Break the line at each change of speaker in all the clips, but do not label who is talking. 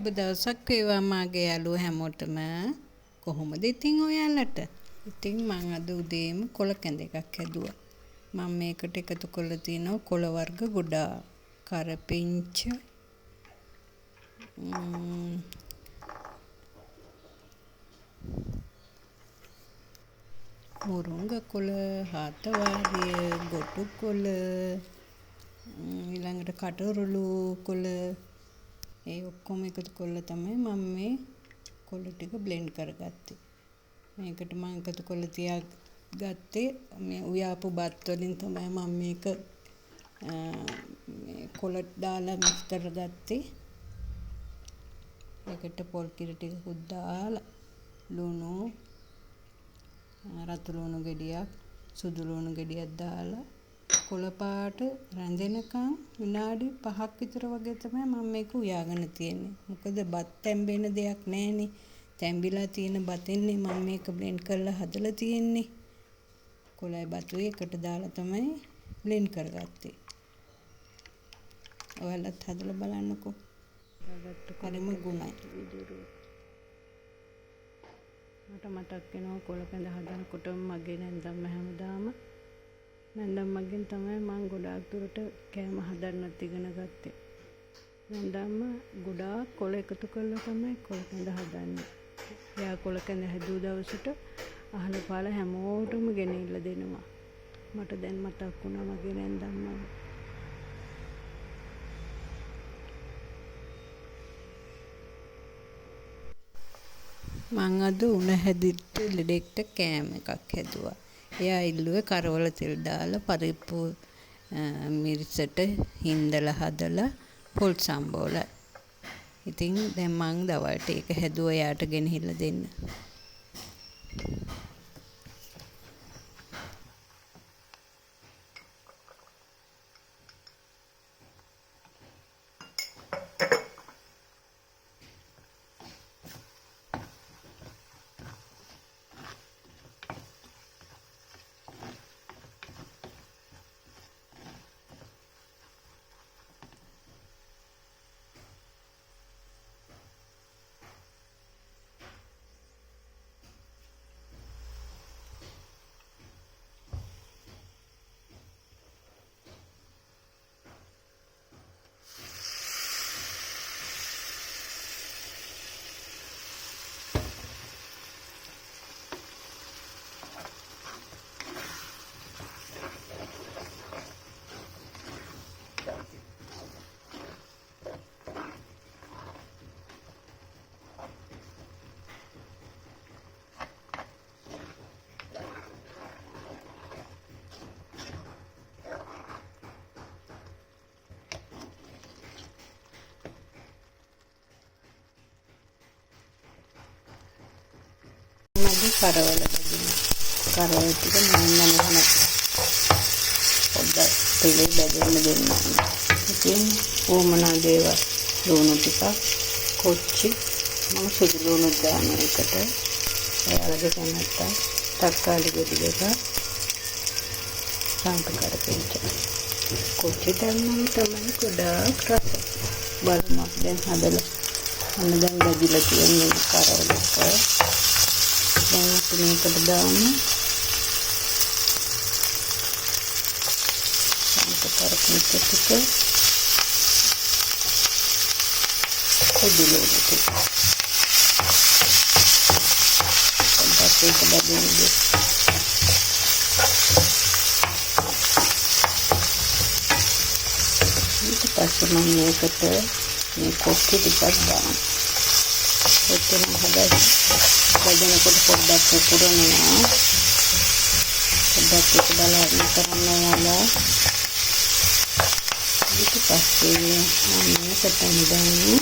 සුබ දවසක් වේවා මාගේ යාළුවෝ හැමෝටම. කොහොමද ඉතින් ඔයාලට? ඉතින් මං අද උදේම කොළ කැඳ එකක් හැදුවා. මම මේකට එකතු කරලා තිනවා කොළ වර්ග ගොඩාක්. කරපිංච, මුරුංග කොළ, හාතවාරිය, ගොටු කොළ, ඊළඟට කටුරුළු කොළ, ඒ ඔක්කොම එකතු කරලා තමයි මම මේ කොළ ටික බ්ලෙන්ඩ් කරගත්තේ. මේකට මම එකතු කරලා තියාගත්තේ මේ උයාපු බත් වලින් තමයි මම මේක මේ කොළ දාලා මික්ස් කරගත්තේ. ඒකට පොල් කිරි ටිකකුත් දාලා ලුණු, රතු ලුණු ගෙඩියක්, සුදු ලුණු ගෙඩියක් දාලා කොළ පාට රැඳෙනකන් විනාඩි 5ක් විතර වගේ තමයි මම මේක උයාගෙන තියෙන්නේ. මොකද බත් තැම්බෙන දෙයක් නැහැනේ. තැම්බිලා තියෙන බතෙන්නේ මම මේක බ්ලෙන්ඩ් කරලා හදලා තියෙන්නේ. කොළයි බතුයි එකට දාලා තමයි බ්ලෙන්ඩ් කරගත්තේ. ඔයාලත් හදලා බලන්නකෝ. හරිම ගුණයි. මට මතක් වෙනවා කොළ කැඳ හදනකොට මගේ නැන්දම්ම හැමදාම නැන්දම්මගෙන් තමයි මම ගොඩාක් දුරට කෑම හදන්නත් ඉගෙන ගත්තේ. නැන්දම්ම ගොඩාක් කොළ එකතු කරලා තමයි කොළ කැඳ හදන්නේ. එයා කොළ කැඳ හැදුව දවසට අහල පාල හැමෝටම ගෙනිහිල්ලා දෙනවා. මට දැන් මතක් වුණා මගේ නැන්දම්මව. මං අද උණ හැදිච්ච ලෙඩෙක්ට කෑම එකක් හැදුවා. එයා ඉල්ලුවේ කරවල තෙල් දාලා පරිප්පු මිරිසට හින්දලා හදලා පොල් සම්බෝල. ඉතින් දැන් මං දවල්ට ඒක හැදුවා එයාට ගෙනහිල්ලා දෙන්න. මගේ කරවල බැදිනවා. කරවල ටික මෙන්න පොඩ්ඩක් තෙලේ බැදෙන්න දෙන්න. ඉතින් ඕමනා දේවල් ලුණු ටිකක්, කොච්චි, මම සුදු ලුණු දාන එකට, එයාලගේ කැමැත්ත, තක්කාලි ගෙඩි දෙක, සම්ප කරපිංච. කොච්චි දැම්මම තමයි ගොඩාක් රස. බලමු දැන් හදලා. අන්න දැන් බැදිලා තියෙන කරවල එක. දැන් අපි මේකට දාමු සම්පූර්ණ ටික කොදුලෝ ටික පොඩ්ඩක් ඒක බදින්න ඊට පස්සේ මම මේකට මේ කොක්කි ටිකක් දානවා. ඔතන හදලා බැදෙනකොට පොඩ්ඩක් පුරනවා. පොඩ්ඩක් ඒක බලන්න කරන්න ඕනලා. ඊට පස්සේ මම මේකට දැන්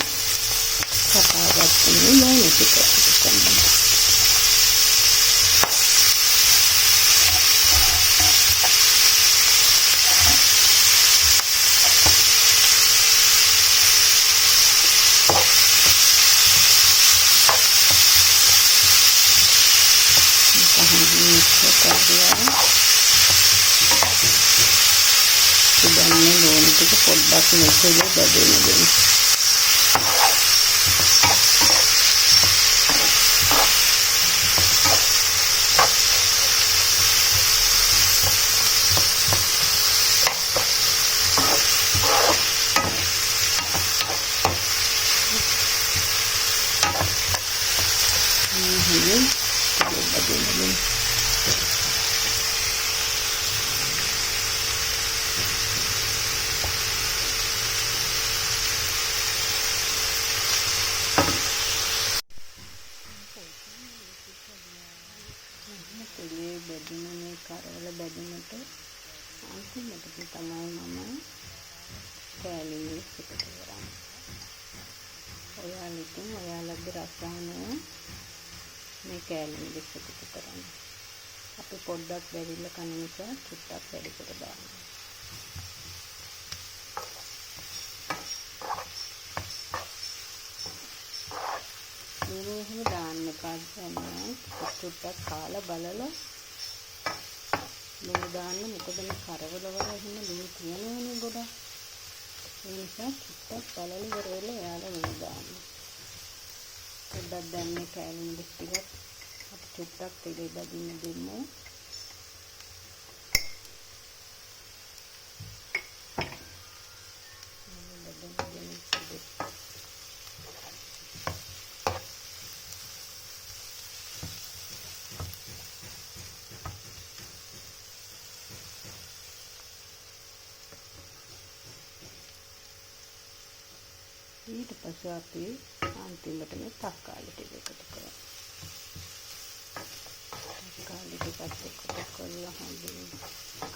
කපාගත්තේ නෝන ටික කරනවා. පොඩ්ඩක් මෙතන බැදෙන්න දෙන්න. මේක තමයි මම කෑලි මිරිස් එකතු කරන්නේ. ඔයාලගේ රස අනුව මේ කෑලි මිරිස් එකතු කරන්න. අපි පොඩ්ඩක් බැරිල්ල කන නිසා චුට්ටක් වැඩිපුර දාන්න. ලුණු එහෙම දාන්න එපා. දැන් චුට්ටක් කාලා බලලා ලුණු දාන්න. මොකද මේ කරවල වල එහෙම ලුණු තියෙනවනේ ගොඩක්. ඒ නිසා චුට්ටක් බලලා ඉවර වෙලා එයාලා ලුණු දාන්න. පොඩ්ඩක් දැන් මේ කෑලි මිරිස් ටිකත් අපි චුට්ටක් තෙලේ බදින්න දෙමු. ඊට පස්සේ අපි අන්තිමට මේ තක්කාලි ටික එකතු කරමු. තක්කාලි ටිකත් එකතු කරලා හොඳින්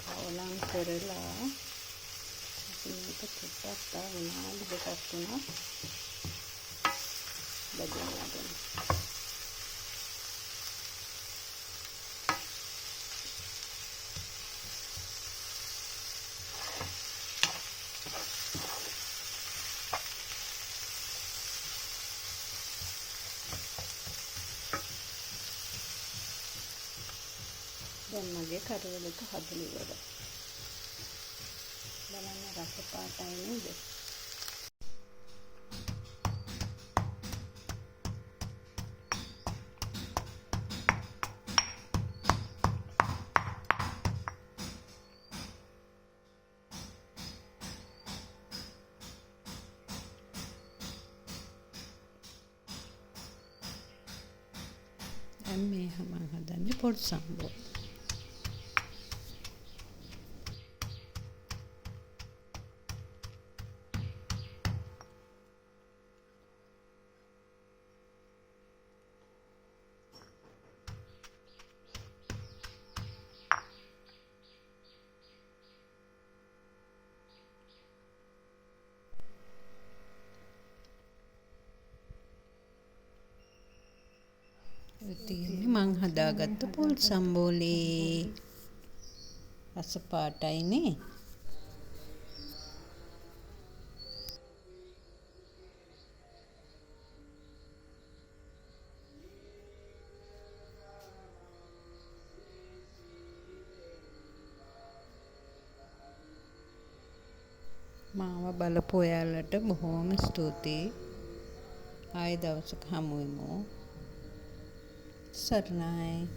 කවලම් කරලා අපි මේක චුට්ටක් තව විනාඩි 2ක් 3ක් බදින්න. දැන් මගේ කරවල එක හදලා ඉවරයි. බලන්න රස පාටයි නේද? දැන් මේ මම හදන්නේ පොඩි සම්බෝ. තියෙන්නේ මං හදාගත්ත පොල් සම්බෝලේ. රස පාටයිනේ. මාව බලපු ඔයාලට බොහොම ස්තුතියි. ආයෙ දවසක හමු වෙමු. සරණයි.